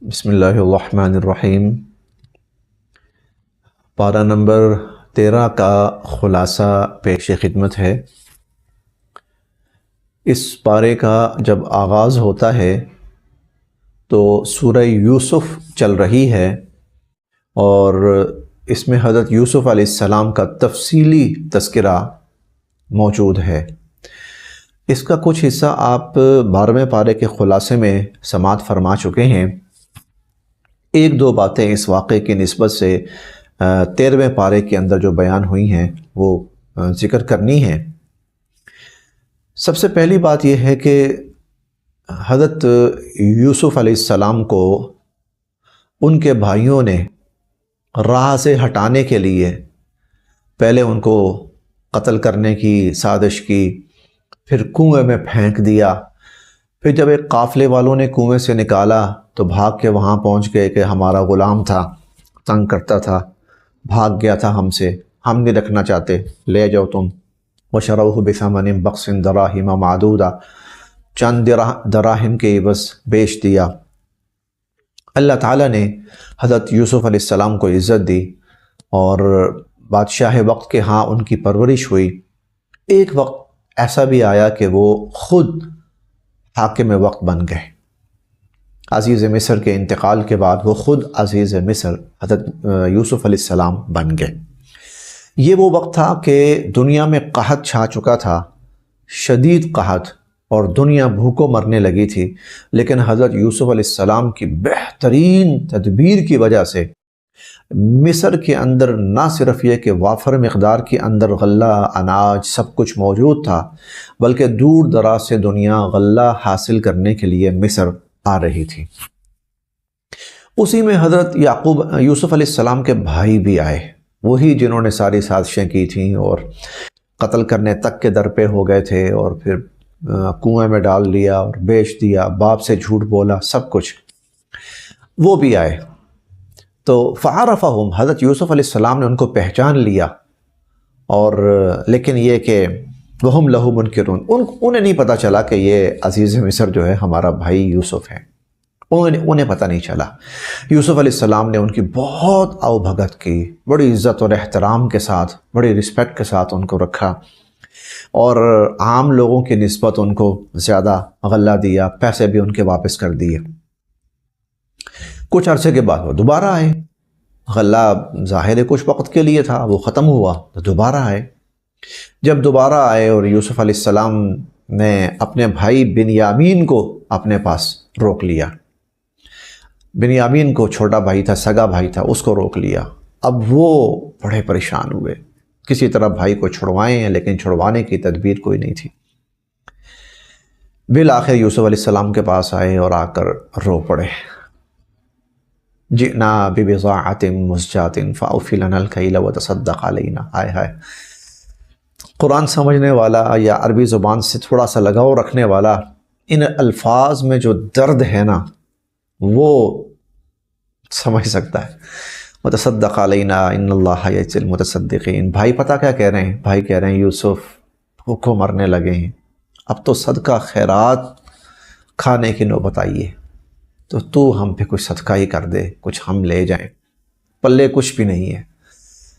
بسم اللہ الرحمن الرحیم۔ پارہ نمبر 13 کا خلاصہ پیش خدمت ہے۔ اس پارے کا جب آغاز ہوتا ہے تو سورہ یوسف چل رہی ہے اور اس میں حضرت یوسف علیہ السلام کا تفصیلی تذکرہ موجود ہے۔ اس کا کچھ حصہ آپ 12ویں پارے کے خلاصے میں سماعت فرما چکے ہیں۔ ایک دو باتیں اس واقعے کی نسبت سے 13ویں پارے کے اندر جو بیان ہوئی ہیں وہ ذکر کرنی ہیں۔ سب سے پہلی بات یہ ہے کہ حضرت یوسف علیہ السلام کو ان کے بھائیوں نے راہ سے ہٹانے کے لیے پہلے ان کو قتل کرنے کی سازش کی، پھر کنویں میں پھینک دیا، پھر جب ایک قافلے والوں نے کنویں سے نکالا تو بھاگ کے وہاں پہنچ گئے کہ ہمارا غلام تھا، تنگ کرتا تھا، بھاگ گیا تھا ہم سے، ہم نہیں رکھنا چاہتے، لے جاؤ تم۔ وَشَرَوْهُ بِثَمَنٍ بَخْسٍ دَرَاهِمَ مَعْدُودَةٍ، چند دراہم کے عوض بیچ دیا۔ اللہ تعالیٰ نے حضرت یوسف علیہ السلام کو عزت دی اور بادشاہ وقت کے ہاں ان کی پرورش ہوئی۔ ایک وقت ایسا بھی آیا کہ وہ خود حاکم وقت بن گئے۔ عزیز مصر کے انتقال کے بعد وہ خود عزیز مصر حضرت یوسف علیہ السلام بن گئے۔ یہ وہ وقت تھا کہ دنیا میں قحط چھا چکا تھا، شدید قحط، اور دنیا بھوکوں مرنے لگی تھی، لیکن حضرت یوسف علیہ السلام کی بہترین تدبیر کی وجہ سے مصر کے اندر نہ صرف یہ کہ وافر مقدار کے اندر غلہ، اناج سب کچھ موجود تھا، بلکہ دور دراز سے دنیا غلہ حاصل کرنے کے لیے مصر آ رہی تھی۔ اسی میں حضرت یوسف علیہ السلام کے بھائی بھی آئے، وہی جنہوں نے ساری سازشیں کی تھیں اور قتل کرنے تک کے در پہ ہو گئے تھے، اور پھر کنویں میں ڈال دیا اور بیچ دیا، باپ سے جھوٹ بولا، سب کچھ وہ بھی آئے۔ تو فعرفہم، حضرت یوسف علیہ السلام نے ان کو پہچان لیا، اور لیکن یہ کہ وہم لہو منکرون، انہیں نہیں پتہ چلا کہ یہ عزیز مصر جو ہے ہمارا بھائی یوسف ہے، انہیں پتہ نہیں چلا۔ یوسف علیہ السلام نے ان کی بہت آؤ بھگت کی، بڑی عزت اور احترام کے ساتھ، بڑی رسپیکٹ کے ساتھ ان کو رکھا، اور عام لوگوں کی نسبت ان کو زیادہ غلہ دیا، پیسے بھی ان کے واپس کر دیے۔ کچھ عرصے کے بعد وہ دوبارہ آئے، غلہ ظاہر ہے کچھ وقت کے لیے تھا، وہ ختم ہوا تو دوبارہ آئے۔ جب دوبارہ آئے اور یوسف علیہ السلام نے اپنے بھائی بنیامین کو اپنے پاس روک لیا، بنیامین کو چھوٹا بھائی تھا، سگا بھائی تھا، اس کو روک لیا۔ اب وہ بڑے پریشان ہوئے، کسی طرح بھائی کو چھڑوائے ہیں، لیکن چھڑوانے کی تدبیر کوئی نہیں تھی۔ بالآخر یوسف علیہ السلام کے پاس آئے اور آ کر رو پڑے، جئنا ببضاعۃ مزجاۃ فاوف لنا الکیل وتصدق علینا۔ ہائے ہائے، قرآن سمجھنے والا یا عربی زبان سے تھوڑا سا لگاؤ رکھنے والا ان الفاظ میں جو درد ہے نا وہ سمجھ سکتا ہے۔ وتصدق علینا ان اللہ یجزی المتصدقین۔ بھائی پتہ کیا کہہ رہے ہیں؟ بھائی کہہ رہے ہیں یوسف بھوکوں مرنے لگے ہیں، اب تو صدقہ خیرات کھانے کی نوبت آئی ہے، تو ہم پہ کچھ صدقہ ہی کر دے، کچھ ہم لے جائیں، پلے کچھ بھی نہیں ہے۔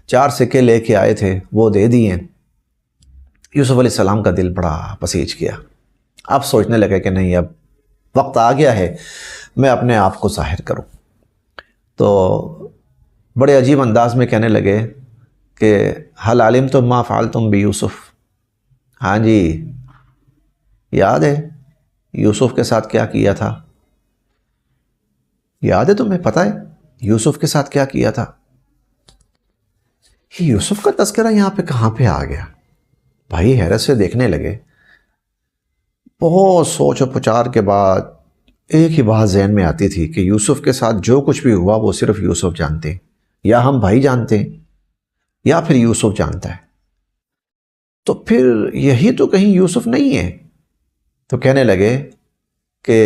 4 سکے لے کے آئے تھے وہ دے دیے۔ یوسف علیہ السلام کا دل بڑا پسیج گیا، اب سوچنے لگے کہ نہیں، اب وقت آ گیا ہے میں اپنے آپ کو ظاہر کروں۔ تو بڑے عجیب انداز میں کہنے لگے کہ حل علمتم ما فعلتم بیوسف، ہاں جی یاد ہے یوسف کے ساتھ کیا کیا تھا؟ یاد ہے تمہیں؟ پتہ ہے یوسف کے ساتھ کیا کیا تھا؟ یوسف کا تذکرہ یہاں پہ کہاں پہ آ گیا؟ بھائی حیرت سے دیکھنے لگے۔ بہت سوچ و پچار کے بعد ایک ہی بات ذہن میں آتی تھی کہ یوسف کے ساتھ جو کچھ بھی ہوا وہ صرف یوسف جانتے ہیں، یا ہم بھائی جانتے ہیں یا پھر یوسف جانتا ہے، تو پھر یہی تو کہیں یوسف نہیں ہے۔ تو کہنے لگے کہ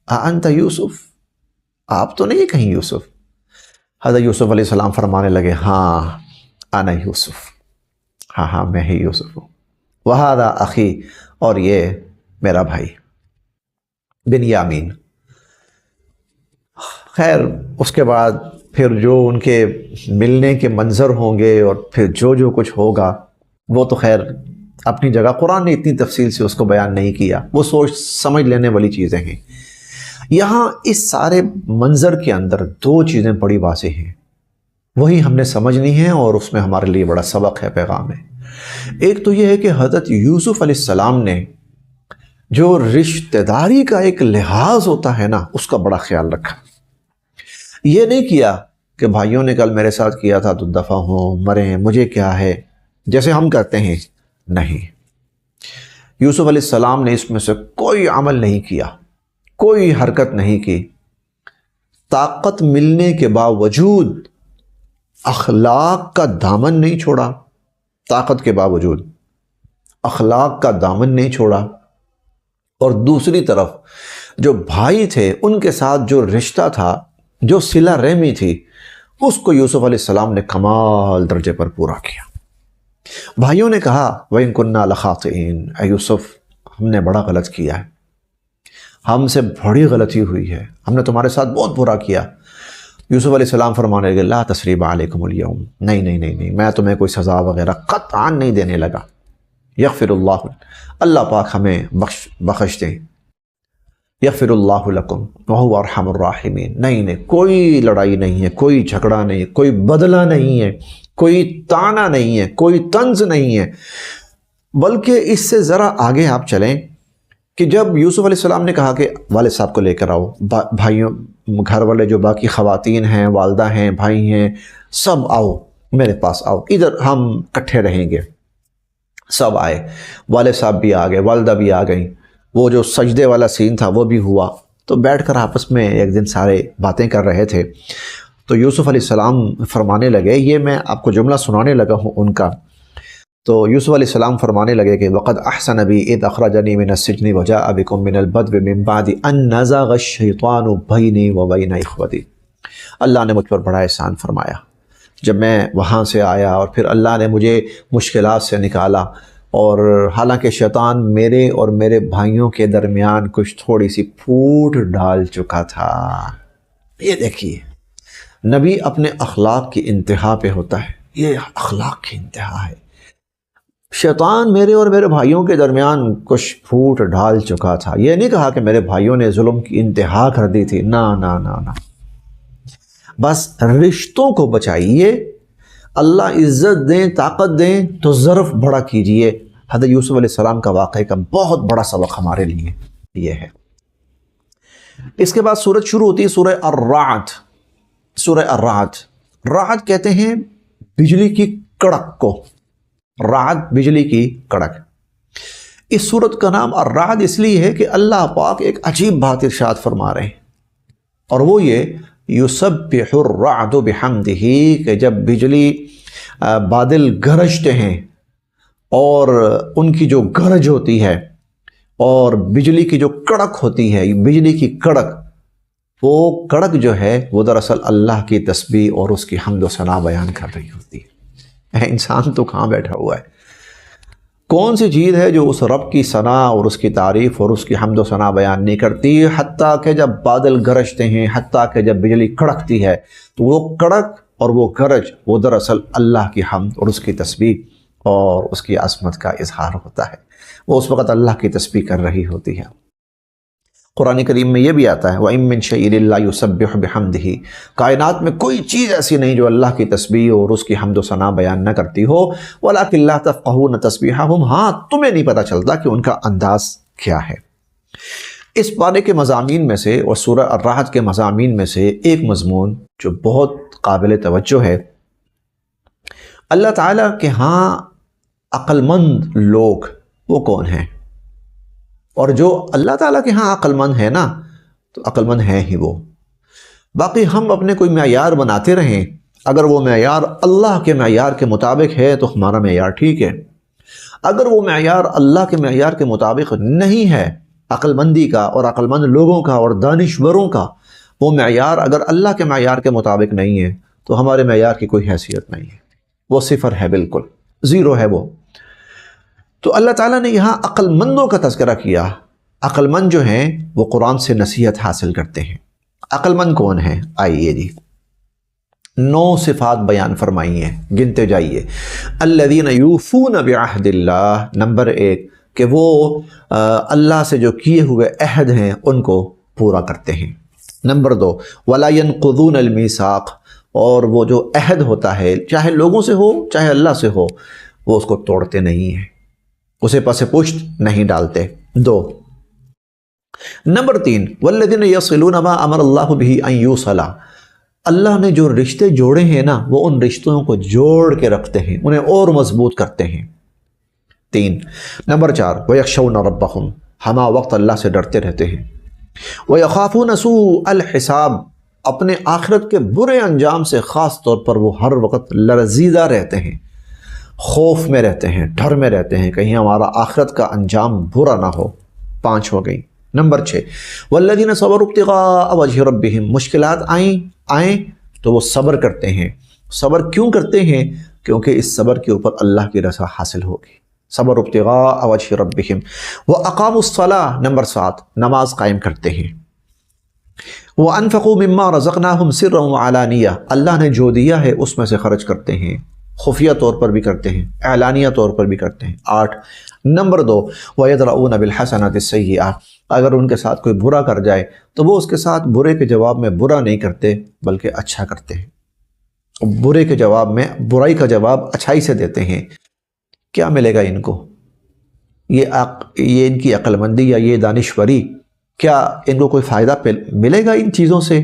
انت یوسف، آپ تو نہیں کہیں یوسف؟ حضرت یوسف علیہ السلام فرمانے لگے ہاں انا یوسف، ہاں میں ہی یوسف ہوں، وہذا اخی، اور یہ میرا بھائی بنیامین۔ خیر اس کے بعد پھر جو ان کے ملنے کے منظر ہوں گے اور پھر جو کچھ ہوگا وہ تو خیر اپنی جگہ قرآن نے اتنی تفصیل سے اس کو بیان نہیں کیا، وہ سوچ سمجھ لینے والی چیزیں ہیں۔ یہاں اس سارے منظر کے اندر دو چیزیں بڑی واضح ہیں، وہی ہم نے سمجھنی ہے اور اس میں ہمارے لیے بڑا سبق ہے، پیغام ہے۔ ایک تو یہ ہے کہ حضرت یوسف علیہ السلام نے جو رشتہ داری کا ایک لحاظ ہوتا ہے نا، اس کا بڑا خیال رکھا۔ یہ نہیں کیا کہ بھائیوں نے کل میرے ساتھ کیا تھا تو دفع ہوں مریں، مجھے کیا ہے، جیسے ہم کرتے ہیں۔ نہیں، یوسف علیہ السلام نے اس میں سے کوئی عمل نہیں کیا، کوئی حرکت نہیں کی، طاقت ملنے کے باوجود اخلاق کا دامن نہیں چھوڑا، طاقت کے باوجود اخلاق کا دامن نہیں چھوڑا۔ اور دوسری طرف جو بھائی تھے ان کے ساتھ جو رشتہ تھا، جو صلہ رحمی تھی، اس کو یوسف علیہ السلام نے کمال درجے پر پورا کیا۔ بھائیوں نے کہا وَإِن كُنَّا لَخَاطِئِينَ، اے یوسف ہم نے بڑا غلط کیا ہے، ہم سے بڑی غلطی ہوئی ہے، ہم نے تمہارے ساتھ بہت برا کیا۔ یوسف علیہ السلام فرمانے لگے لا تثریب علیکم اليوم، نہیں، میں تمہیں کوئی سزا وغیرہ قطعا نہیں دینے لگا۔ یغفر اللہ، اللہ پاک ہمیں بخش دیں۔ یغفر اللہ لکم وہو ارحم الراحمین، نہیں، کوئی لڑائی نہیں ہے، کوئی جھگڑا نہیں ہے، کوئی بدلہ نہیں ہے، کوئی طعنہ نہیں ہے، کوئی طنز نہیں ہے، بلکہ اس سے ذرا آگے آپ چلیں کہ جب یوسف علیہ السلام نے کہا کہ والد صاحب کو لے کر آؤ، بھائیوں گھر والے جو باقی خواتین ہیں، والدہ ہیں، بھائی ہیں، سب آؤ میرے پاس آؤ، ادھر ہم اکٹھے رہیں گے۔ سب آئے، والد صاحب بھی آ گئے، والدہ بھی آ گئیں، وہ جو سجدے والا سین تھا وہ بھی ہوا، تو بیٹھ کر آپس میں ایک دن سارے باتیں کر رہے تھے۔ تو یوسف علیہ السلام فرمانے لگے، یہ میں آپ کو جملہ سنانے لگا ہوں ان کا، تو یوسف علیہ السلام فرمانے لگے کہ وَقَدْ أَحْسَنَ بِي إِذْ أَخْرَجَنِي مِنَ السِّجْنِ وَجَاءَ بِكُم مِّنَ الْبَدْوِ مِن بَعْدِ أَن نَزَغَ الشَّيْطَانُ بَيْنِي وَبَيْنَ إِخْوَتِي، اللہ نے مجھ پر بڑا احسان فرمایا، جب میں وہاں سے آیا اور پھر اللہ نے مجھے مشکلات سے نکالا، اور حالانکہ شیطان میرے اور میرے بھائیوں کے درمیان کچھ تھوڑی سی پھوٹ ڈال چکا تھا۔ یہ دیکھیے نبی اپنے اخلاق کی انتہا پہ ہوتا ہے، یہ اخلاق کی انتہا ہے۔ شیطان میرے اور میرے بھائیوں کے درمیان کچھ پھوٹ ڈال چکا تھا، یہ نہیں کہا کہ میرے بھائیوں نے ظلم کی انتہا کر دی تھی، نہ، بس رشتوں کو بچائیے، اللہ عزت دیں، طاقت دیں تو ظرف بڑا کیجئے۔ حضرت یوسف علیہ السلام کا واقعہ کا بہت بڑا سبق ہمارے لیے یہ ہے۔ اس کے بعد سورت شروع ہوتی ہے سورہ الرعد۔ سورہ الرعد، رعد کہتے ہیں بجلی کی کڑک کو، رعد بجلی کی کڑک۔ اس سورت کا نام الرعد اس لیے ہے کہ اللہ پاک ایک عجیب بات ارشاد فرما رہے ہیں، اور وہ یہ یسبح الرعد بحمدہ، کہ جب بجلی بادل گرجتے ہیں اور ان کی جو گرج ہوتی ہے اور بجلی کی جو کڑک ہوتی ہے، بجلی کی کڑک، وہ کڑک جو ہے وہ دراصل اللہ کی تسبیح اور اس کی حمد و ثنا بیان کر رہی ہوتی ہے۔ انسان تو کہاں بیٹھا ہوا ہے، کون سی چیز ہے جو اس رب کی ثنا اور اس کی تعریف اور اس کی حمد و ثنا بیان نہیں کرتی؟ حتیٰ کہ جب بادل گرجتے ہیں، حتیٰ کہ جب بجلی کڑکتی ہے، تو وہ کڑک اور وہ گرج وہ دراصل اللہ کی حمد اور اس کی تسبیح اور اس کی عظمت کا اظہار ہوتا ہے، وہ اس وقت اللہ کی تسبیح کر رہی ہوتی ہے۔ قرآن کریم میں یہ بھی آتا ہے وَإِن مِّن شَيْءٍ إِلَّا يُسَبِّحُ بِحَمْدِهِ، کائنات میں کوئی چیز ایسی نہیں جو اللہ کی تسبیح اور اس کی حمد و ثنا بیان نہ کرتی ہو، وَلَٰكِن لَّا تَفْقَهُونَ تَسْبِيحَهُمْ، ہاں تمہیں نہیں پتہ چلتا کہ ان کا انداز کیا ہے۔ اس پارے کے مضامین میں سے اور سورہ الرعد کے مضامین میں سے ایک مضمون جو بہت قابل توجہ ہے، اللہ تعالیٰ کے ہاں عقل مند لوگ وہ کون ہیں؟ اور جو اللہ تعالیٰ کے ہاں عقل مند ہے نا، تو عقل مند ہے ہی وہ۔ باقی ہم اپنے کوئی معیار بناتے رہیں، اگر وہ معیار اللہ کے معیار کے مطابق ہے تو ہمارا معیار ٹھیک ہے، اگر وہ معیار اللہ کے معیار کے مطابق نہیں ہے، عقل مندی کا اور عقل مند لوگوں کا اور دانشوروں کا وہ معیار اگر اللہ کے معیار کے مطابق نہیں ہے تو ہمارے معیار کی کوئی حیثیت نہیں ہے، وہ صفر ہے، بالکل زیرو ہے وہ۔ تو اللہ تعالیٰ نے یہاں عقل مندوں کا تذکرہ کیا۔ عقل مند جو ہیں وہ قرآن سے نصیحت حاصل کرتے ہیں، عقل مند کون ہے؟ آئیے جی 9 صفات بیان فرمائی ہیں، گنتے جائیے۔ الذین یوفون بعہد اللہ، نمبر 1 کہ وہ اللہ سے جو کیے ہوئے عہد ہیں ان کو پورا کرتے ہیں۔ نمبر 2 ولا ينقضون المیثاق، اور وہ جو عہد ہوتا ہے چاہے لوگوں سے ہو چاہے اللہ سے ہو وہ اس کو توڑتے نہیں ہیں، اسے پس پشت نہیں ڈالتے۔ 2 نمبر 3 والذین یصلون ما امر اللہ بہ ان یوصل، اللہ نے جو رشتے جوڑے ہیں نا وہ ان رشتوں کو جوڑ کے رکھتے ہیں، انہیں اور مضبوط کرتے ہیں۔ 3 نمبر 4 ویخشون ربہم، ہمہ وقت اللہ سے ڈرتے رہتے ہیں۔ ویخافون سوء الحساب، اپنے آخرت کے برے انجام سے خاص طور پر وہ ہر وقت لرزیدہ رہتے ہیں، خوف میں رہتے ہیں، ڈر میں رہتے ہیں کہیں ہمارا آخرت کا انجام برا نہ ہو۔ 5 ہو گئی۔ نمبر 6 والذین صبروا ابتغاء وجہ ربہم، مشکلات آئیں تو وہ صبر کرتے ہیں۔ صبر کیوں کرتے ہیں؟ کیونکہ اس صبر کے اوپر اللہ کی رضا حاصل ہوگی۔ صبر ابتغاء وجہ ربہم واقاموا الصلاۃ، نمبر 7 نماز قائم کرتے ہیں۔ وانفقوا مما رزقناہم سرا وعلانیہ، اللہ نے جو دیا ہے اس میں سے خرچ کرتے ہیں، خفیہ طور پر بھی کرتے ہیں، اعلانیہ طور پر بھی کرتے ہیں۔ 8 نمبر 2 وَيَدْرَؤُونَ بِالْحَسَنَاتِ السَّيِّئَةِ، اگر ان کے ساتھ کوئی برا کر جائے تو وہ اس کے ساتھ برے کے جواب میں برا نہیں کرتے بلکہ اچھا کرتے ہیں، برے کے جواب میں برائی کا جواب اچھائی سے دیتے ہیں۔ کیا ملے گا ان کو؟ یہ ان کی عقل مندی یا یہ دانشوری، کیا ان کو کوئی فائدہ ملے گا ان چیزوں سے؟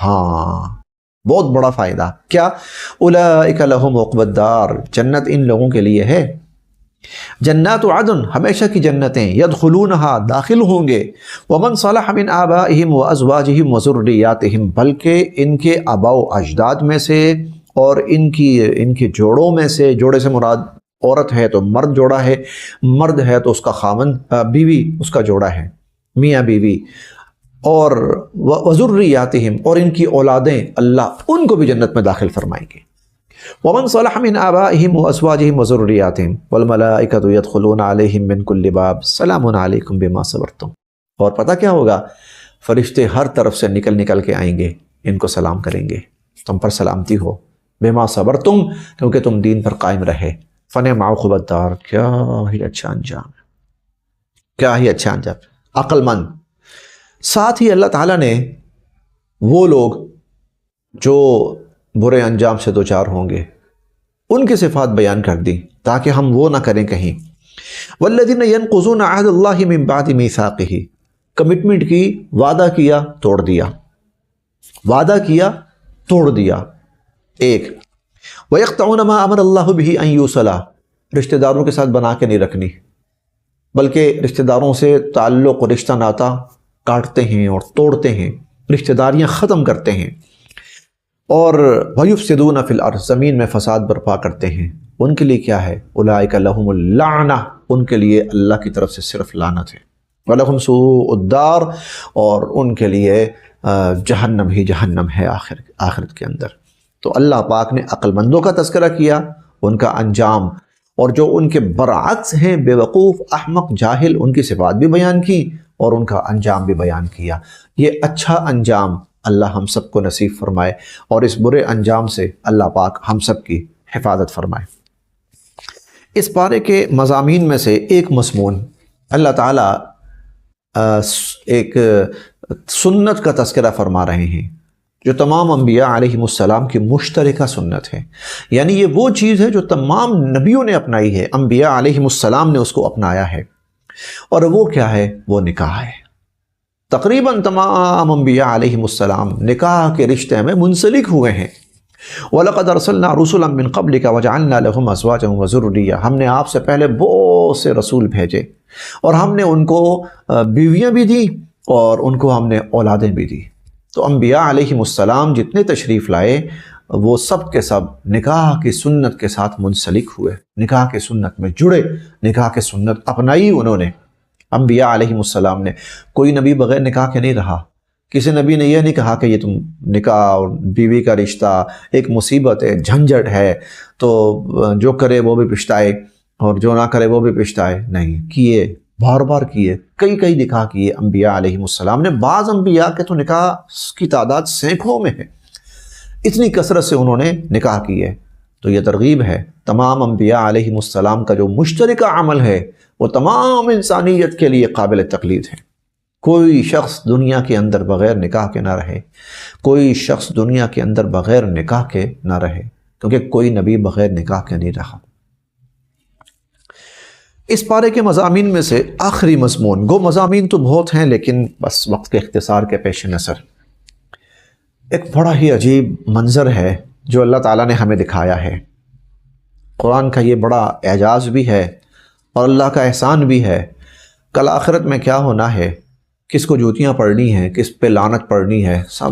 ہاں بہت بڑا فائدہ۔ کیا؟ اولئک لہم عقبی الدار، جنت ان لوگوں کے لیے ہے، جنات عدن، ہمیشہ کی جنتیں، یدخلونہا، داخل ہوں گے، ومن صلح من آبائہم وازواجہم وذریاتہم، بلکہ ان کے آباء و اجداد میں سے اور ان کے جوڑوں میں سے، جوڑے سے مراد عورت ہے تو مرد جوڑا ہے، مرد ہے تو اس کا خاوند بیوی اس کا جوڑا ہے، میاں بیوی، اور وذریاتہم، اور ان کی اولادیں، اللہ ان کو بھی جنت میں داخل فرمائیں گے۔ ومن صلح من آبائہم وازواجہم وذریاتہم والملائکۃ یدخلون علیہم من کل باب سلام علیکم بما صبرتم، اور پتہ کیا ہوگا؟ فرشتے ہر طرف سے نکل کے آئیں گے، ان کو سلام کریں گے، تم پر سلامتی ہو، بما صبرتم، کیونکہ تم دین پر قائم رہے، فنعم عقبی الدار، کیا ہی اچھا انجام ہے، کیا ہی اچھا انجام۔ عقل مند۔ ساتھ ہی اللہ تعالیٰ نے وہ لوگ جو برے انجام سے دوچار ہوں گے ان کی صفات بیان کر دی تاکہ ہم وہ نہ کریں کہیں۔ والذین ینقضون عہد اللہ من بعد میثاقہ، کمٹمنٹ کی، وعدہ کیا توڑ دیا، وعدہ کیا توڑ دیا۔ 1 وَيَقْطَعُونَ مَا أَمَرَ اللَّهُ بِهِ أَن يُوصَلَ، رشتہ داروں کے ساتھ بنا کے نہیں رکھنی، بلکہ رشتہ داروں سے تعلق و رشتہ ناتا کاٹتے ہیں اور توڑتے ہیں، رشتہ داریاں ختم کرتے ہیں۔ اور وَيُفْسِدُونَ فِي الْأَرْضِ، زمین میں فساد برپا کرتے ہیں، ان کے لیے کیا ہے؟ اولئک لہم اللعنہ، ان کے لیے اللہ کی طرف سے صرف لعنت ہے، وَلَهُمْ سُوءُ الدَّارِ، اور ان کے لیے جہنم ہی جہنم ہے آخرت کے اندر۔ تو اللہ پاک نے عقل مندوں کا تذکرہ کیا، ان کا انجام، اور جو ان کے برعکس ہیں بے وقوف، احمق، جاہل، ان کی صفات بھی بیان کی اور ان کا انجام بھی بیان کیا۔ یہ اچھا انجام اللہ ہم سب کو نصیب فرمائے، اور اس برے انجام سے اللہ پاک ہم سب کی حفاظت فرمائے۔ اس پارے کے مضامین میں سے ایک مضمون اللہ تعالیٰ ایک سنت کا تذکرہ فرما رہے ہیں جو تمام انبیاء علیہم السلام کی مشترکہ سنت ہے، یعنی یہ وہ چیز ہے جو تمام نبیوں نے اپنائی ہے، انبیاء علیہم السلام نے اس کو اپنایا ہے، اور وہ کیا ہے؟ وہ نکاح ہے۔ تقریباً تمام انبیاء علیہم السلام نکاح کے رشتے میں منسلک ہوئے ہیں۔ وَلَقَدْ أَرْسَلْنَا رُسُلًا مِّن قَبْلِكَ وَجَعَلْنَا لَهُمْ أَزْوَاجًا وَذُرِّيَّةً، ہم نے آپ سے پہلے بہت سے رسول بھیجے اور ہم نے ان کو بیویاں بھی دیں اور ان کو ہم نے اولادیں بھی دی۔ تو انبیاء علیہم السلام جتنے تشریف لائے وہ سب کے سب نکاح کی سنت کے ساتھ منسلک ہوئے، نکاح کی سنت میں جڑے، نکاح کی سنت اپنائی انہوں نے۔ انبیاء علیہم السلام نے، کوئی نبی بغیر نکاح کے نہیں رہا، کسی نبی نے یہ نہیں کہا کہ یہ تم نکاح اور بیوی کا رشتہ ایک مصیبت ہے، جھنجھٹ ہے، تو جو کرے وہ بھی پچھتائے اور جو نہ کرے وہ بھی پچھتائے، نہیں، کیے، بار بار کیے، کئی کئی نکاح کیے انبیاء علیہم السلام نے۔ بعض انبیاء کے تو نکاح کی تعداد سینکڑوں میں ہے، اتنی کثرت سے انہوں نے نکاح کیے۔ تو یہ ترغیب ہے، تمام انبیاء علیہم السلام کا جو مشترکہ عمل ہے وہ تمام انسانیت کے لیے قابل تقلید ہے۔ کوئی شخص دنیا کے اندر بغیر نکاح کے نہ رہے، کوئی شخص دنیا کے اندر بغیر نکاح کے نہ رہے، کیونکہ کوئی نبی بغیر نکاح کے نہیں رہا۔ اس پارے کے مضامین میں سے آخری مضمون، گو مضامین تو بہت ہیں لیکن بس وقت کے اختصار کے پیش نظر ایک بڑا ہی عجیب منظر ہے جو اللہ تعالیٰ نے ہمیں دکھایا ہے۔ قرآن کا یہ بڑا اعجاز بھی ہے اور اللہ کا احسان بھی ہے۔ کل آخرت میں کیا ہونا ہے، کس کو جوتیاں پڑنی ہیں، کس پہ لعنت پڑنی ہے، سب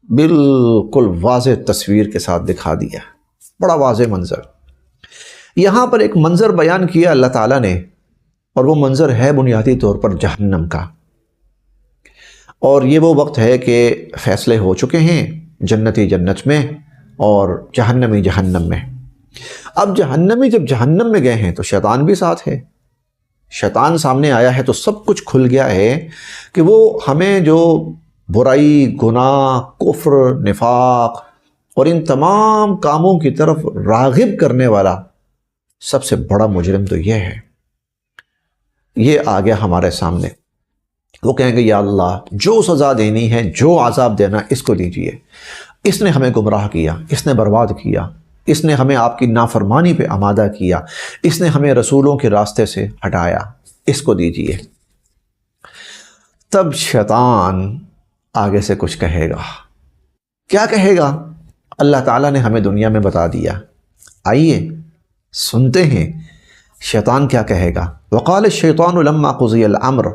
بالکل واضح تصویر کے ساتھ دکھا دیا، بڑا واضح منظر۔ یہاں پر ایک منظر بیان کیا اللہ تعالیٰ نے، اور وہ منظر ہے بنیادی طور پر جہنم کا۔ اور یہ وہ وقت ہے کہ فیصلے ہو چکے ہیں، جنتی جنت میں اور جہنمی جہنم میں۔ اب جہنمی جب جہنم میں گئے ہیں تو شیطان بھی ساتھ ہے، شیطان سامنے آیا ہے تو سب کچھ کھل گیا ہے کہ وہ ہمیں جو برائی، گناہ، کفر، نفاق اور ان تمام کاموں کی طرف راغب کرنے والا سب سے بڑا مجرم تو یہ ہے، یہ آ گیا ہمارے سامنے۔ وہ کہیں گے یا اللہ جو سزا دینی ہے، جو عذاب دینا اس کو دیجئے، اس نے ہمیں گمراہ کیا، اس نے برباد کیا، اس نے ہمیں آپ کی نافرمانی پہ آمادہ کیا، اس نے ہمیں رسولوں کے راستے سے ہٹایا، اس کو دیجئے۔ تب شیطان آگے سے کچھ کہے گا۔ کیا کہے گا؟ اللہ تعالیٰ نے ہمیں دنیا میں بتا دیا، آئیے سنتے ہیں شیطان کیا کہے گا۔ وقال الشیطان لما قضی الامر،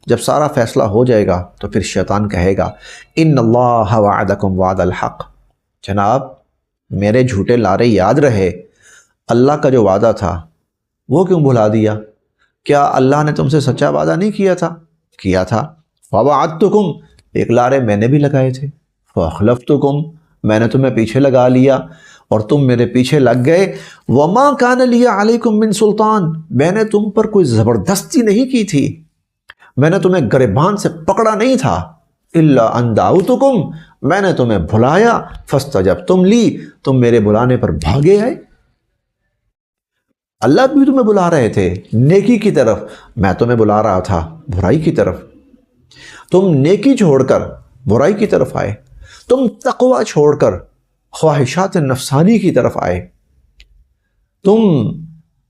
جب سارا فیصلہ ہو جائے گا تو پھر شیطان کہے گا ان اللہ وعدکم وعد الحق، جناب میرے جھوٹے لارے یاد رہے، اللہ کا جو وعدہ تھا وہ کیوں بھلا دیا؟ کیا اللہ نے تم سے سچا وعدہ نہیں کیا تھا؟ کیا تھا۔ ووعدتکم، ایک لارے میں نے بھی لگائے تھے، فاخلفتکم، میں نے تمہیں پیچھے لگا لیا اور تم میرے پیچھے لگ گئے۔ وما کان لی علیکم من سلطان، میں نے تم پر کوئی زبردستی نہیں کی تھی، میں نے تمہیں گریبان سے پکڑا نہیں تھا۔ الا ان دعوتکم، میں نے تمہیں بھلایا، فاستجبتم لی، تم میرے بلانے پر بھاگے آئے۔ اللہ بھی تمہیں بلا رہے تھے نیکی کی طرف، میں تمہیں بلا رہا تھا برائی کی طرف۔ تم نیکی چھوڑ کر برائی کی طرف آئے، تم تقوی چھوڑ کر خواہشات نفسانی کی طرف آئے، تم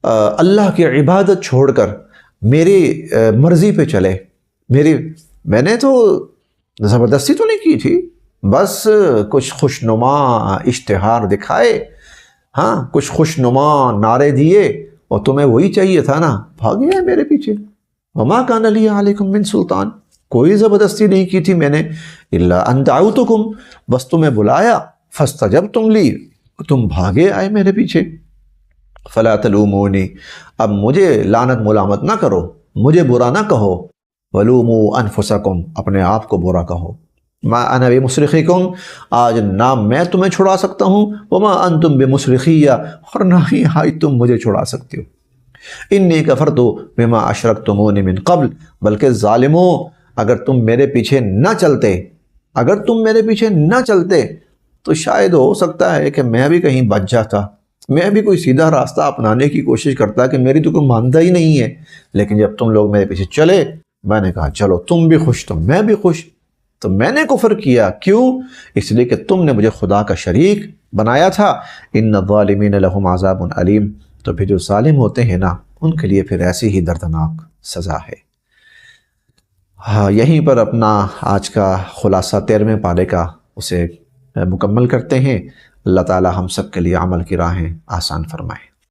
اللہ کی عبادت چھوڑ کر میری مرضی پہ چلے۔ میں نے تو زبردستی تو نہیں کی تھی، بس کچھ خوشنما اشتہار دکھائے، ہاں کچھ خوشنما نعرے دیے، اور تمہیں وہی چاہیے تھا نا، بھاگے ہیں میرے پیچھے۔ وما کان لی علیکم من سلطان، کوئی زبردستی نہیں کی تھی میں نے، الا ان دعوتکم، بس تمہیں بلایا، فاستجبتم لی، تم بھاگے آئے میرے پیچھے۔ فلا تلومونی، اب مجھے لعنت ملامت نہ کرو، مجھے برا نہ کہو، ولوموا انفسکم، اپنے آپ کو برا کہو۔ ما انا بمصرخکم، آج نہ میں تمہیں چھڑا سکتا ہوں، وما انتم بمصرخی، اور نہ ہی تم مجھے چھڑا سکتے ہو۔ انی کفرت بما اشرکتمون من قبل، بلکہ ظالموں اگر تم میرے پیچھے نہ چلتے تو شاید ہو سکتا ہے کہ میں بھی کہیں بچ جاتا، میں بھی کوئی سیدھا راستہ اپنانے کی کوشش کرتا کہ میری تو کوئی مانتا ہی نہیں ہے، لیکن جب تم لوگ میرے پیچھے چلے، میں نے کہا چلو تم بھی خوش تو میں بھی خوش، تو میں نے کفر کیا۔ کیوں؟ اس لیے کہ تم نے مجھے خدا کا شریک بنایا تھا۔ ان الظالمین لہم عذاب علیم، تو پھر جو ظالم ہوتے ہیں نا ان کے لیے پھر ایسی ہی دردناک سزا ہے۔ ہاں، یہیں پر اپنا آج کا خلاصہ 13ویں پارے کا اسے مکمل کرتے ہیں۔ اللہ تعالی ہم سب کے لیے عمل کی راہیں آسان فرمائے۔